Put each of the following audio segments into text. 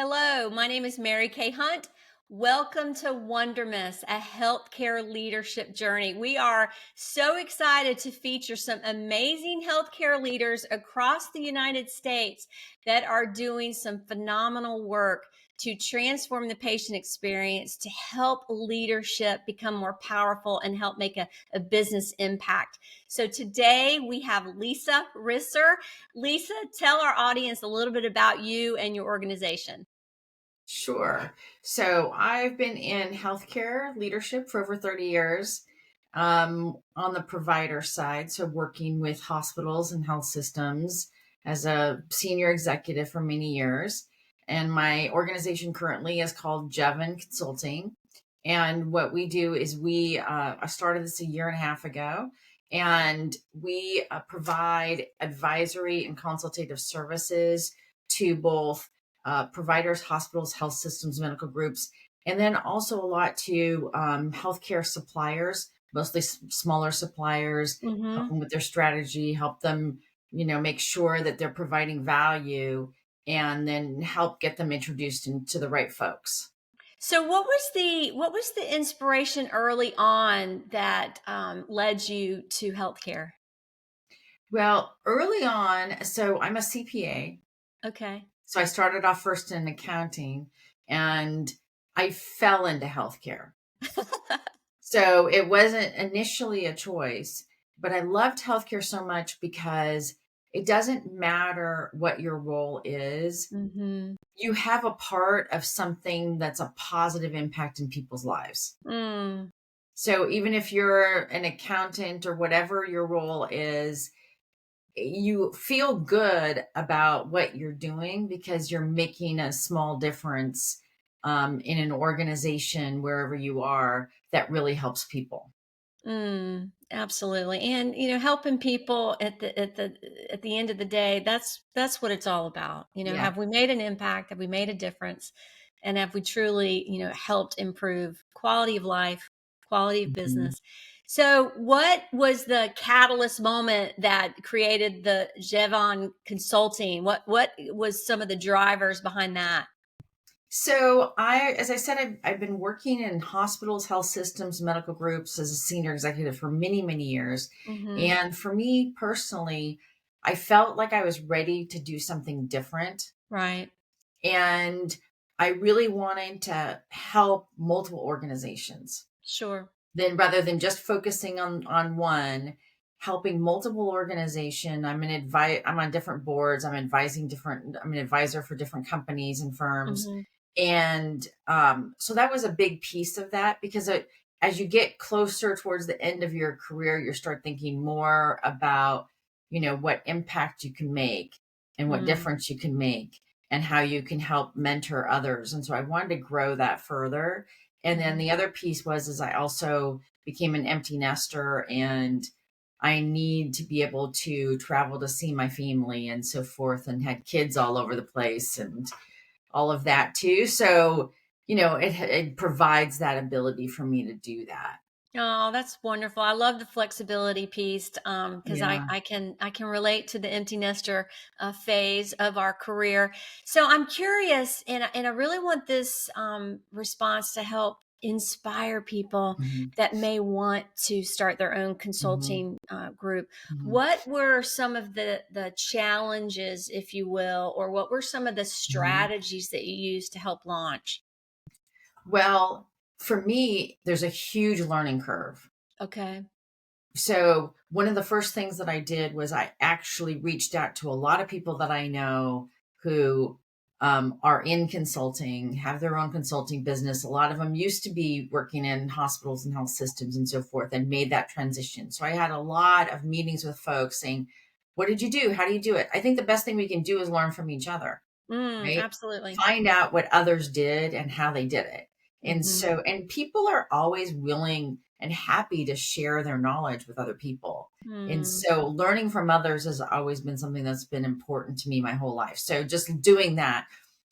Hello, my name is Merikay Hunt. Welcome to Wondermous, a healthcare leadership journey. We are so excited to feature some amazing healthcare leaders across the United States that are doing some phenomenal work to transform the patient experience, to help leadership become more powerful and help make a business impact. So today we have Lisa Risser. Lisa, tell our audience a little bit about you and your organization. Sure. So I've been in healthcare leadership for over 30 years on the provider side. So working with hospitals and health systems as a senior executive for many years. And my organization currently is called Jevan Consulting. And what we do is I started this a year and a half ago, and we provide advisory and consultative services to both providers, hospitals, health systems, medical groups, and then also a lot to healthcare suppliers, mostly smaller suppliers, help them with their strategy, help them, make sure that they're providing value, and then help get them introduced into the right folks. So what was the inspiration early on that led you to healthcare? Well, early on, so I'm a CPA. Okay. So I started off first in accounting, and I fell into healthcare. So it wasn't initially a choice, but I loved healthcare so much because it doesn't matter what your role is. Mm-hmm. You have a part of something that's a positive impact in people's lives. Mm. So even if you're an accountant or whatever your role is, you feel good about what you're doing because you're making a small difference in an organization wherever you are that really helps people. Absolutely. And helping people at the end of the day, that's what it's all about. Yeah. Have we made an impact? Have we made a difference? And have we truly, helped improve quality of life, quality of Mhm. business? So what was the catalyst moment that created the Jevan Consulting? What was some of the drivers behind that? So as I said, I've been working in hospitals, health systems, medical groups as a senior executive for many, many years. Mm-hmm. And for me personally, I felt like I was ready to do something different. Right. And I really wanted to help multiple organizations. Sure. Then rather than just focusing on one, helping multiple organization. I'm on different boards. I'm an advisor for different companies and firms. Mm-hmm. And so that was a big piece of that because as you get closer towards the end of your career, you start thinking more about, what impact you can make and what difference you can make and how you can help mentor others. And so I wanted to grow that further. And then the other piece is I also became an empty nester, and I need to be able to travel to see my family and so forth, and had kids all over the place and all of that too. So, it provides that ability for me to do that. Oh, that's wonderful. I love the flexibility piece because Yeah. I can relate to the empty nester phase of our career. So I'm curious, and I really want this response to help inspire people Mhm. that may want to start their own Mhm. consulting group. Mhm. What were some of the challenges, if you will, or what were some of the Mhm. strategies that you used to help launch? Well, for me, there's a huge learning curve. Okay. So, one of the first things that I did was I actually reached out to a lot of people that I know who are in consulting, have their own consulting business. A lot of them used to be working in hospitals and health systems and so forth, and made that transition. So, I had a lot of meetings with folks saying, "What did you do? How do you do it?" I think the best thing we can do is learn from each other, right? Absolutely. Find out what others did and how they did it. And Mm-hmm. and people are always willing and happy to share their knowledge with other people. And Mm. so learning from others has always been something that's been important to me my whole life. So just doing that,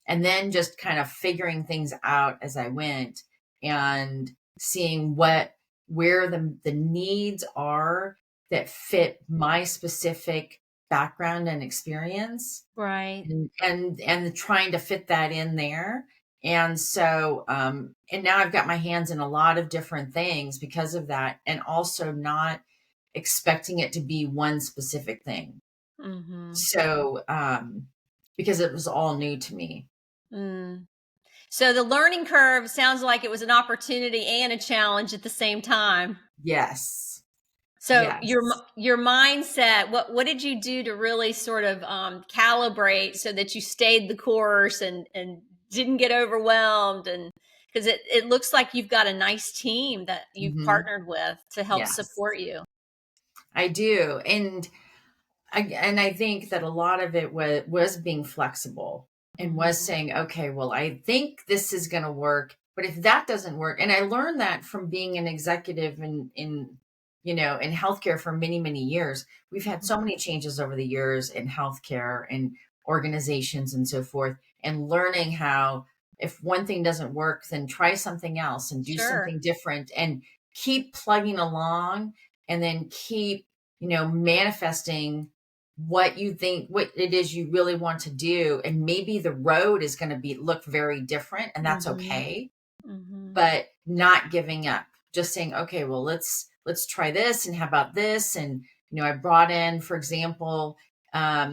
and then just kind of figuring things out as I went, and seeing where the needs are that fit my specific background and experience, Right. and trying to fit that in there. And so, and now I've got my hands in a lot of different things because of that, and also not expecting it to be one specific thing. Mm-hmm. So, because it was all new to me. Mm. So the learning curve sounds like it was an opportunity and a challenge at the same time. Yes. So Yes. your mindset, what did you do to really sort of calibrate so that you stayed the course and didn't get overwhelmed? And because it looks like you've got a nice team that you've Hmm. partnered with to help Yes, support you. I do. And I think that a lot of it was being flexible and was Hmm. saying, okay, well, I think this is going to work, but if that doesn't work, and I learned that from being an executive in healthcare for many, many years. We've had so many changes over the years in healthcare and organizations and so forth, and learning how if one thing doesn't work, then try something else and do Sure. something different and keep plugging along, and then keep manifesting what you think, what it is you really want to do. And maybe the road is going to look very different, and that's Hmm. okay. Hmm. But not giving up, just saying, okay, well, let's try this, and how about this? And I brought in, for example, I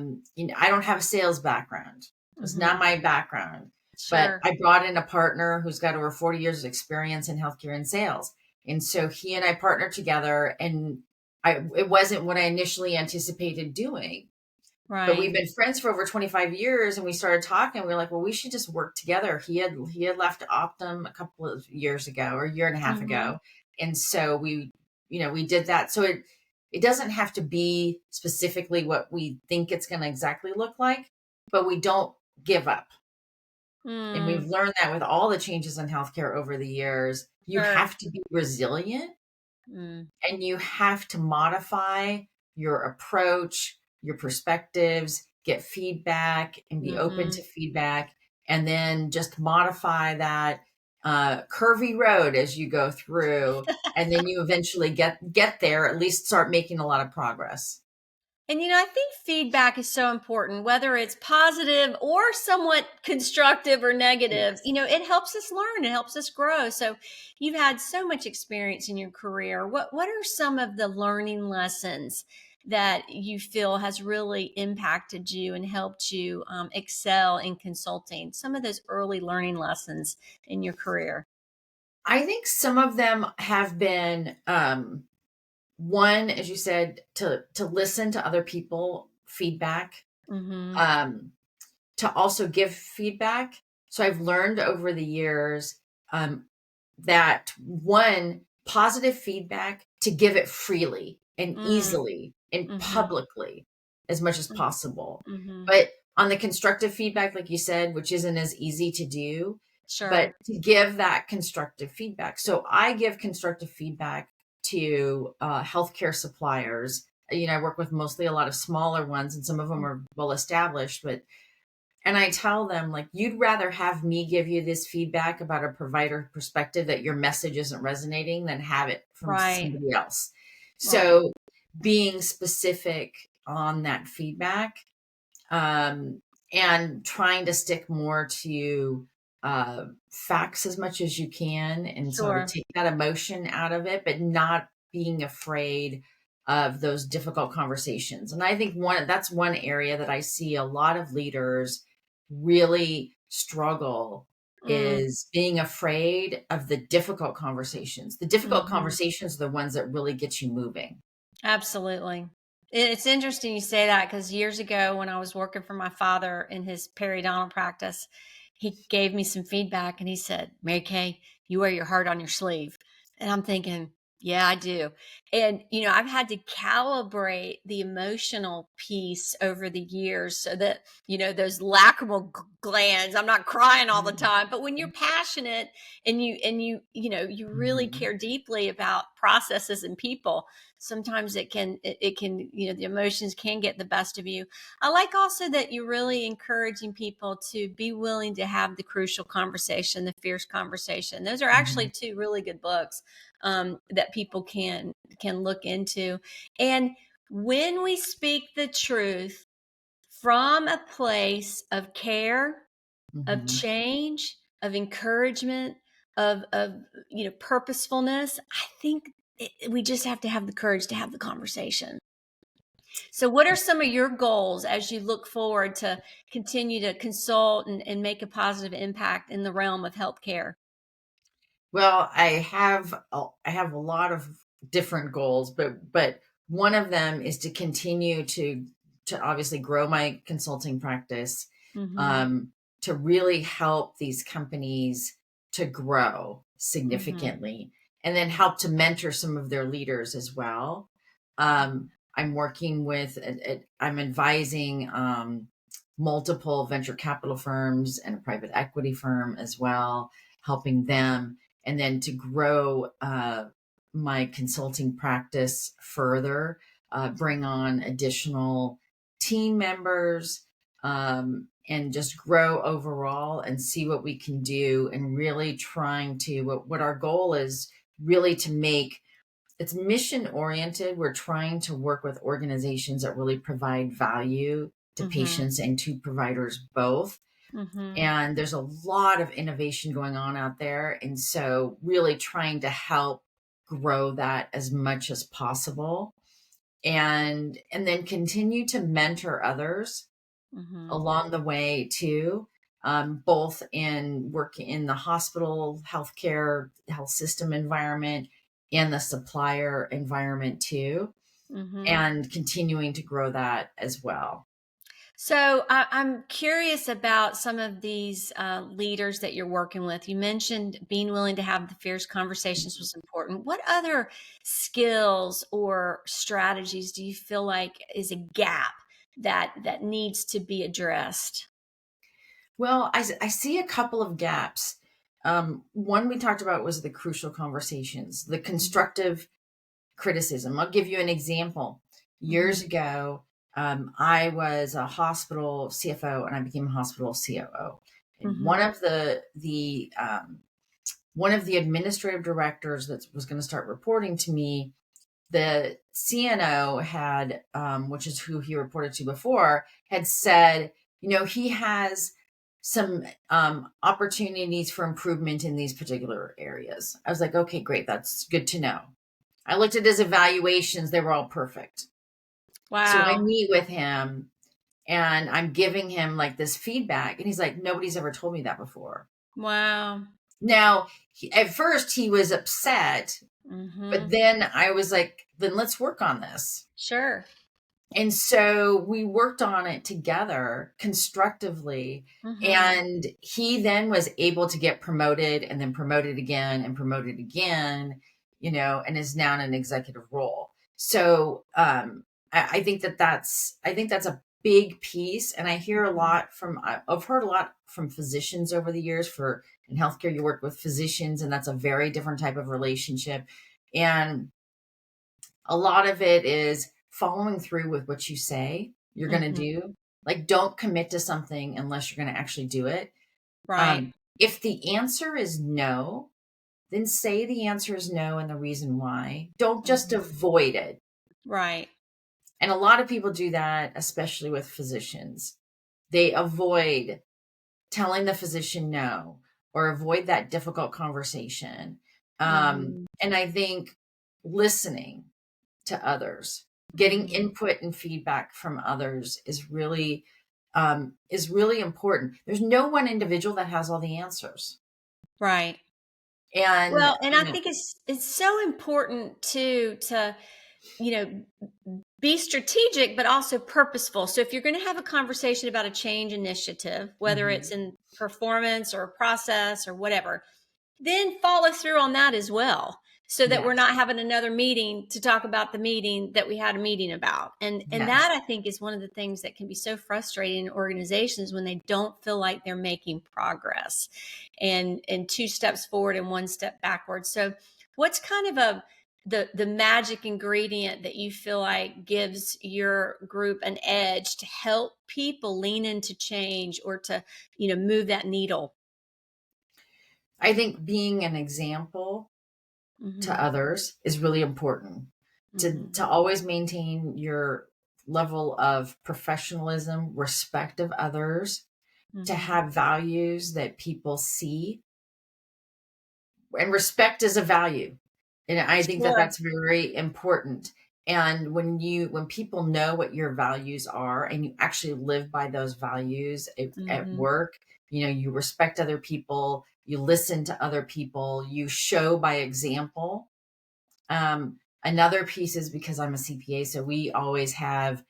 don't have a sales background. It was not Hmm. my background, but Sure. I brought in a partner who's got over 40 years of experience in healthcare and sales. And so he and I partnered together, and it wasn't what I initially anticipated doing, but we've Right. been friends for over 25 years, and we started talking. We were like, well, we should just work together. He had left Optum a couple of years ago, or a year and a half Hmm. ago. And so we did that. So it doesn't have to be specifically what we think it's going to exactly look like, but we don't give up. And we've Mm. learned that with all the changes in healthcare over the years, you Sure. have to be resilient, Mm. and you have to modify your approach, your perspectives, get feedback, and be open Hmm. to feedback, and then just modify that curvy road as you go through, and then you eventually get there. At least start making a lot of progress. And I think feedback is so important, whether it's positive or somewhat constructive or negative. Yes. It helps us learn, it helps us grow. So you've had so much experience in your career. What are some of the learning lessons that you feel has really impacted you and helped you excel in consulting? Some of those early learning lessons in your career. I think some of them have been one, as you said, to listen to other people feedback, Mm-hmm. um, to also give feedback. So I've learned over the years, um, that one, positive feedback, to give it freely and Mm. easily and Mm-hmm. publicly as much as possible. Mm-hmm. But on the constructive feedback, like you said, which isn't as easy to do, but Sure. to give that constructive feedback. So I give constructive feedback to healthcare suppliers. I work with mostly a lot of smaller ones, and some of them are well established, but and I tell them, like, you'd rather have me give you this feedback about a provider perspective that your message isn't resonating than have it from Right. somebody else. Right. So being specific on that feedback, um, and trying to stick more to facts as much as you can, and sort of Sure. take that emotion out of it, but not being afraid of those difficult conversations. And I think that's one area that I see a lot of leaders really struggle, Mm. is being afraid of the difficult conversations. The difficult Mhm. conversations are the ones that really get you moving. Absolutely. It's interesting you say that because years ago, when I was working for my father in his periodontal practice, he gave me some feedback and he said, Mary Kay, you wear your heart on your sleeve. And I'm thinking, yeah, I do. And, I've had to calibrate the emotional piece over the years so that, those lacrimal glands, I'm not crying all the Mhm. time. But when you're passionate and you really Mhm. care deeply about processes and people, sometimes it can the emotions can get the best of you. I like also that you're really encouraging people to be willing to have the crucial conversation, the fierce conversation. Those are actually Mhm. two really good books that people can look into. And When we speak the truth from a place of care, of Mm-hmm. change, of encouragement, of purposefulness, I think we just have to have the courage to have the conversation. So what are some of your goals as you look forward to continue to consult and make a positive impact in the realm of healthcare? Well, I have a lot of different goals, but one of them is to continue to obviously grow my consulting practice, Mm-hmm. um, to really help these companies to grow Mm-hmm. significantly, and then help to mentor some of their leaders as well. I'm working with, I'm advising multiple venture capital firms and a private equity firm as well, helping them and then to grow my consulting practice further, bring on additional team members, and just grow overall and see what we can do. And really trying to, what our goal is really to make it's mission oriented. We're trying to work with organizations that really provide value to Mm-hmm. patients and to providers both, Mm-hmm. and there's a lot of innovation going on out there, and so really trying to help grow that as much as possible, and then continue to mentor others Mm-hmm. along the way too, both in work in the hospital healthcare health system environment and the supplier environment too, Mm-hmm. and continuing to grow that as well. So I'm curious about some of these leaders that you're working with. You mentioned being willing to have the fierce conversations was important. What other skills or strategies do you feel like is a gap that needs to be addressed? Well, I see a couple of gaps. One we talked about was the crucial conversations, the constructive criticism. I'll give you an example. Mm-hmm. Years ago, I was a hospital CFO and I became a hospital COO. And Mm-hmm. one of the administrative directors that was going to start reporting to me, the CNO had, which is who he reported to before, had said, he has some opportunities for improvement in these particular areas. I was like, okay, great. That's good to know. I looked at his evaluations. They were all perfect. So I Wow. meet with him and I'm giving him like this feedback. And he's like, nobody's ever told me that before. Wow. Now, at first he was upset, Mm-hmm. but then I was like, then let's work on this. Sure. And so we worked on it together constructively. Mm-hmm. And he then was able to get promoted and then promoted again, and is now in an executive role. So I think that's a big piece. And I hear a Mm-hmm. lot I've heard a lot from physicians over the years. For in healthcare, you work with physicians, and that's a very different type of relationship. And a lot of it is following through with what you say you're going to Mm-hmm. do. Like, don't commit to something unless you're going to actually do it. Right. If the answer is no, then say the answer is no and the reason why. Don't just Mm-hmm. avoid it. Right. And a lot of people do that, especially with physicians. They avoid telling the physician no, or avoid that difficult conversation. Mm-hmm. And I think listening to others, getting Mm-hmm. input and feedback from others is really important. There's no one individual that has all the answers. Right. And Well, and I think it's so important to you be strategic but also purposeful. So if you're going to have a conversation about a change initiative, whether it's Mhm. in performance or a process or whatever, then follow through on that as well, so that we're Yes. not having another meeting to talk about the meeting that we had a meeting about. And Yes. that, I think, is one of the things that can be so frustrating in organizations when they don't feel like they're making progress, and two steps forward and one step backwards. So what's kind of the magic ingredient that you feel like gives your group an edge to help people lean into change, or to move that needle? I think being an example to Hmm. others is really important. to always maintain your level of professionalism, respect of others, to have values that people see. And respect is a value. And I think that Sure. that's very important. And when people know what your values are and you actually live by those values at Mm-hmm. work, you respect other people, you listen to other people, you show by example. Another piece is because I'm a CPA, so we always have,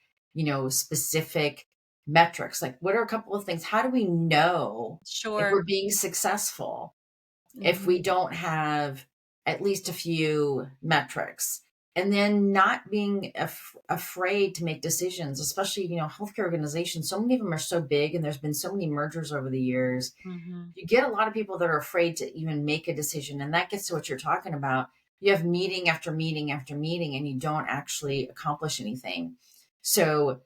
specific metrics. Like, what are a couple of things? How do we know if we're Sure. being successful if Mm-hmm. we don't have at least a few metrics? And then not being afraid to make decisions, especially, healthcare organizations. So many of them are so big and there's been so many mergers over the years. Mm-hmm. You get a lot of people that are afraid to even make a decision. And that gets to what you're talking about. You have meeting after meeting after meeting and you don't actually accomplish anything. So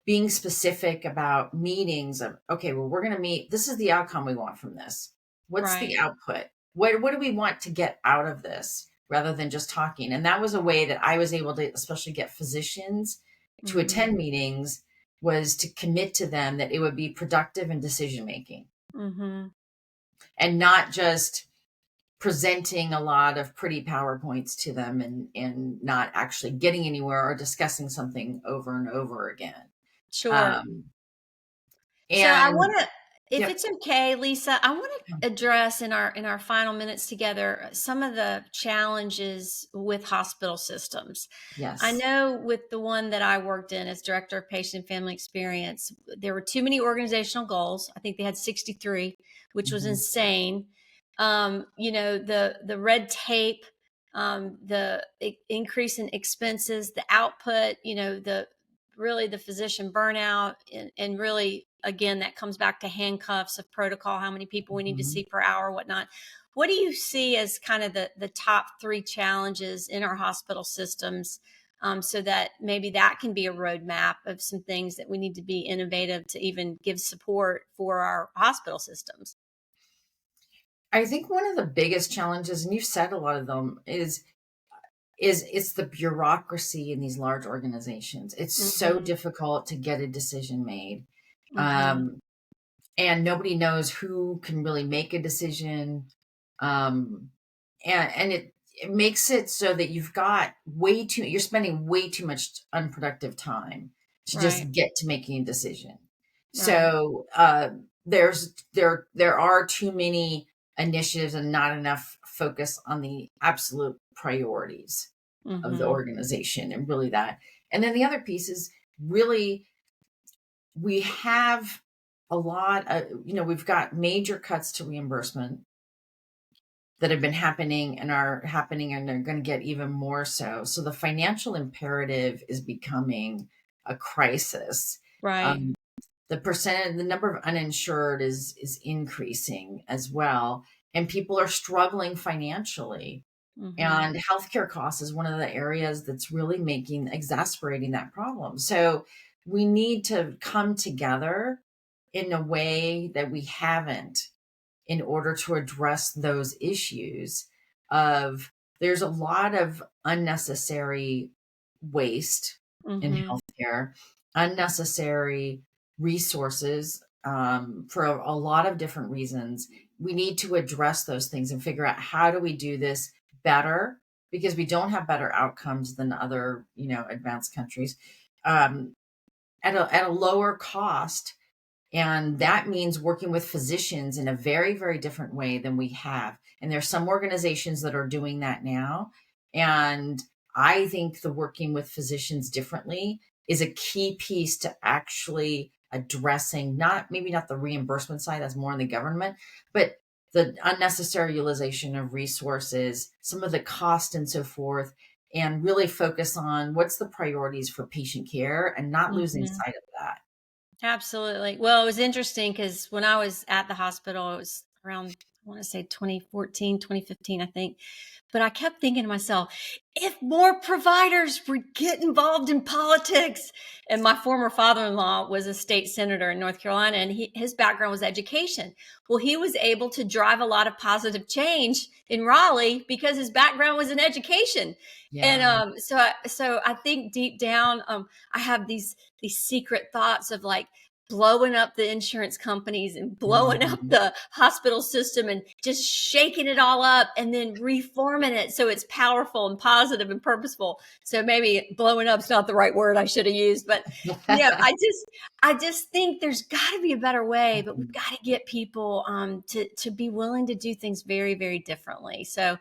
being specific about meetings of, okay, well, we're going to meet. This is the outcome we want from this. What's the Right. output? What do we want to get out of this rather than just talking? And that was a way that I was able to especially get physicians to Mm-hmm. attend meetings, was to commit to them that it would be productive in decision making Mm-hmm. and not just presenting a lot of pretty PowerPoints to them and not actually getting anywhere or discussing something over and over again. Sure. Um, So I and want to, if Yep. it's okay, Lisa, I want to address in our final minutes together some of the challenges with hospital systems. I Yes. know with the one that I worked in as director of patient and family experience, there were too many organizational goals. I think they had 63, which was Mhm. insane. The red tape, increase in expenses, the output, the really the physician burnout, and really again that comes back to handcuffs of protocol, how many people we need to Mhm. see per hour, whatnot. What do you see as kind of the top three challenges in our hospital systems, so that maybe that can be a roadmap of some things that we need to be innovative to even give support for our hospital systems? I think one of the biggest challenges, and you've said a lot of them, is it's the bureaucracy in these large organizations. It's so Mm-hmm. difficult to get a decision made. Mm-hmm. Um, and nobody knows who can really make a decision. Um, and it makes it so that you're spending way too much unproductive time to Right. just get to making a decision. Right. So there are too many initiatives and not enough focus on the absolute priorities of the Mm-hmm. organization and really that. And then the other piece is really we have a lot of, we've got major cuts to reimbursement that have been happening and are happening and they're going to get even more so. So the financial imperative is becoming a crisis. Right. Um, the number of uninsured is increasing as well, and people are struggling financially. Mm-hmm. And healthcare costs is one of the areas that's really exacerbating that problem. So we need to come together in a way that we haven't in order to address those issues of there's a lot of unnecessary waste in Mm-hmm. healthcare, unnecessary resources, for a lot of different reasons. We need to address those things and figure out how do we do this better, because we don't have better outcomes than other, advanced countries, um, at a lower cost, and that means working with physicians in a very, very different way than we have. And there's some organizations that are doing that now. And I think the working with physicians differently is a key piece to actually addressing maybe not the reimbursement side, that's more in the government, but the unnecessary utilization of resources, some of the cost and so forth, and really focus on what's the priorities for patient care and not losing Mm-hmm. sight of that. Absolutely. Well, it was interesting because when I was at the hospital, it was around want to say 2014, 2015, I think. But I kept thinking to myself, if more providers would get involved in politics. And my former father-in-law was a state senator in North Carolina, and his background was education. Well, he was able to drive a lot of positive change in Raleigh because his background was in education. Yeah. And so I think deep down, I have these secret thoughts of like blowing up the insurance companies and blowing up the hospital system and just shaking it all up and then reforming it so it's powerful and positive and purposeful. So maybe blowing up's not the right word I should have used, but I just think there's got to be a better way, but we've got to get people to be willing to do things very, very differently. So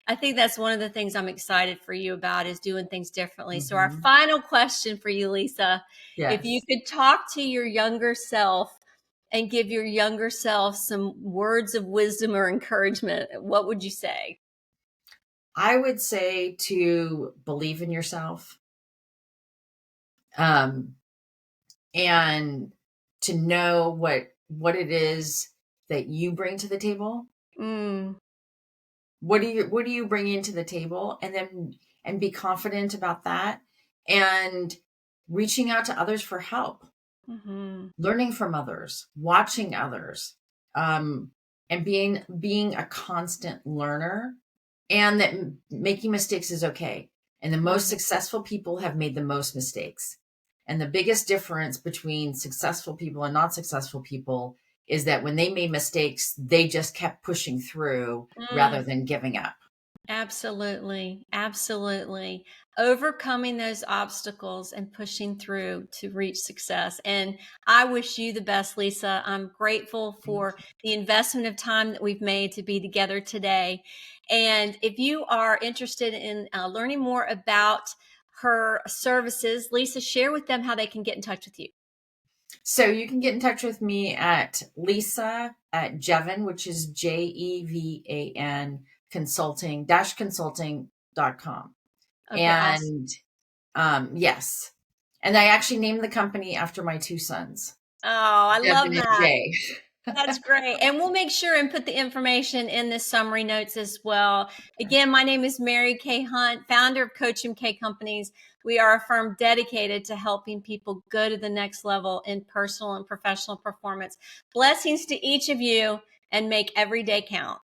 I think that's one of the things I'm excited for you about is doing things differently. So our final question for you, Lisa, if you Yes. could talk to your younger self and give your younger self some words of wisdom or encouragement, what would you say? I would say to believe in yourself, and to know what it is that you bring to the table. Mm, What do you bring into the table, and be confident about that, and reaching out to others for help, mm-hmm, learning from others, watching others, and being a constant learner, and that making mistakes is okay. And the most successful people have made the most mistakes. And the biggest difference between successful people and not successful people is that when they made mistakes, they just kept pushing through rather mm. than giving up. Absolutely. Absolutely. Overcoming those obstacles and pushing through to reach success. And I wish you the best, Lisa. I'm grateful Thank for the investment of time that we've made to be together today. And if you are interested in learning more about her services, Lisa, share with them how they can get in touch with you. So you can get in touch with me at Lisa at Jevan, which is JEVAN consulting-consulting.com. Okay, awesome. And yes. And I actually named the company after my two sons, Oh, I Jevan love and that. Jay. That's great. And we'll make sure and put the information in the summary notes as well. Again, my name is Merikay Hunt, founder of Coach MK Companies. We are a firm dedicated to helping people go to the next level in personal and professional performance. Blessings to each of you and make every day count.